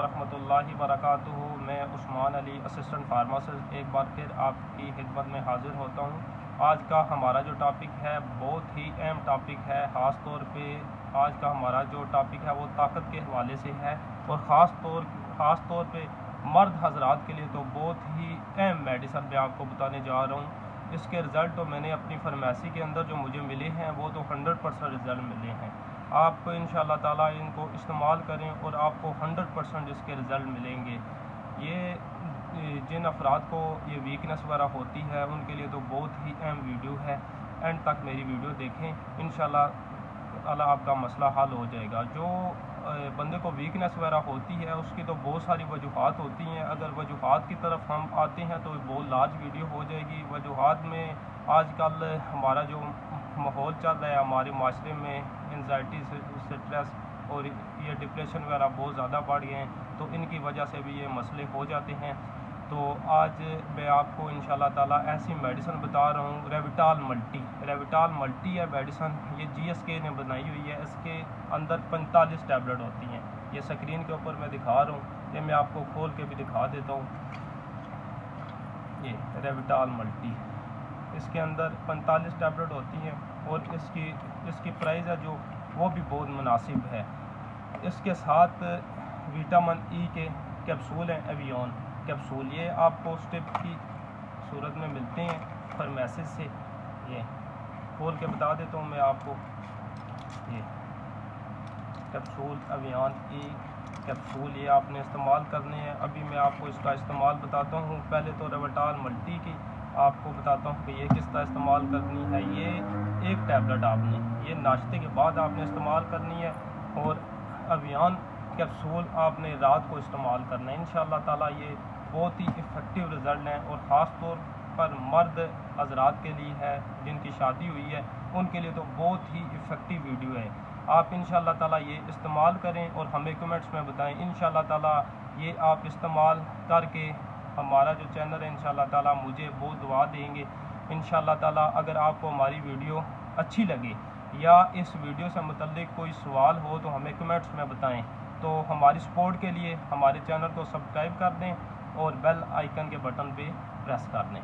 वरहमतुल्लाहि वबरकातुहू। मैं Usman Ali assistant pharmacist एक बार फिर आपकी खिदमत में हाजिर होता हूँ। आज का हमारा जो टॉपिक है बहुत ही अहम टॉपिक है। ख़ास तौर पे आज का हमारा जो टॉपिक है वो ताकत के हवाले से है और ख़ास तौर पे मर्द हजरात के लिए तो बहुत ही अहम मेडिसन मैं आपको बताने जा रहा हूँ। इसके रिज़ल्ट तो मैंने अपनी फार्मेसी के अंदर जो मुझे मिले हैं वो तो 100% रिज़ल्ट मिले हैं। आप इंशाअल्लाह ताला इनको इस्तेमाल करें और आपको 100% इसके रिज़ल्ट मिलेंगे। ये जिन अफराद को ये वीकनेस वगैरह होती है उनके लिए तो बहुत ही अहम वीडियो है। एंड तक मेरी वीडियो देखें, इंशाअल्लाह ताला आपका मसला हल हो जाएगा। जो बंदे को वीकनेस वगैरह होती है उसकी तो बहुत सारी वजूहात होती हैं। अगर वजूहात की तरफ हम आते हैं तो बहुत लार्ज वीडियो हो जाएगी। वजूहात में आजकल हमारा जो माहौल चल रहा है हमारे माशरे में, एंजाइटी स्ट्रेस और ये डिप्रेशन वगैरह बहुत ज़्यादा बढ़ गए हैं, तो इनकी वजह से भी ये मसले हो जाते हैं। तो आज मैं आपको इंशाल्लाह ताला ऐसी मेडिसिन बता रहा हूँ, रेविटाल मल्टी है मेडिसिन। ये GSK ने बनाई हुई है। इसके अंदर 45 टैबलेट होती हैं। ये स्क्रीन के ऊपर मैं दिखा रहा हूँ, ये मैं आपको खोल के भी दिखा देता हूँ। ये रेविटाल मल्टी, इसके अंदर 45 टैबलेट होती हैं और इसकी प्राइस है जो वो भी बहुत मुनासिब है। इसके साथ विटामिन E के कैप्सूल हैं, एवियन कैप्सूल। ये आपको स्टेप की सूरत में मिलते हैं फार्मेसी से। ये खोल के बता देता हूँ मैं आपको। ये कैप्सूल एवियन E कैप्सूल ये आपने इस्तेमाल करने हैं। अभी मैं आपको इसका इस्तेमाल बताता हूँ। पहले तो रेविटाल मल्टी की आपको बताता हूँ कि ये किस तरह इस्तेमाल करनी है। ये एक टैबलेट आपने ये नाश्ते के बाद आपने इस्तेमाल करनी है और एवियन कैप्सूल आपने रात को इस्तेमाल करना है। इंशाअल्लाह ताला ये बहुत ही इफ़ेक्टिव रिज़ल्ट हैं और ख़ास तौर पर मर्द हजरात के लिए है जिनकी शादी हुई है, उनके लिए तो बहुत ही इफ़ेक्टिव वीडियो है। आप इंशाअल्लाह ताला ये इस्तेमाल करें और हमें कमेंट्स में बताएं। इंशाअल्लाह ताला ये आप इस्तेमाल करके हमारा जो चैनल है इंशाअल्लाह ताला मुझे बहुत दुआ देंगे। इंशाअल्लाह ताला अगर आपको हमारी वीडियो अच्छी लगे या इस वीडियो से मुतल्लिक कोई सवाल हो तो हमें कमेंट्स में बताएं। तो हमारी सपोर्ट के लिए हमारे चैनल को सब्सक्राइब कर दें और बेल आइकन के बटन पे प्रेस कर दें।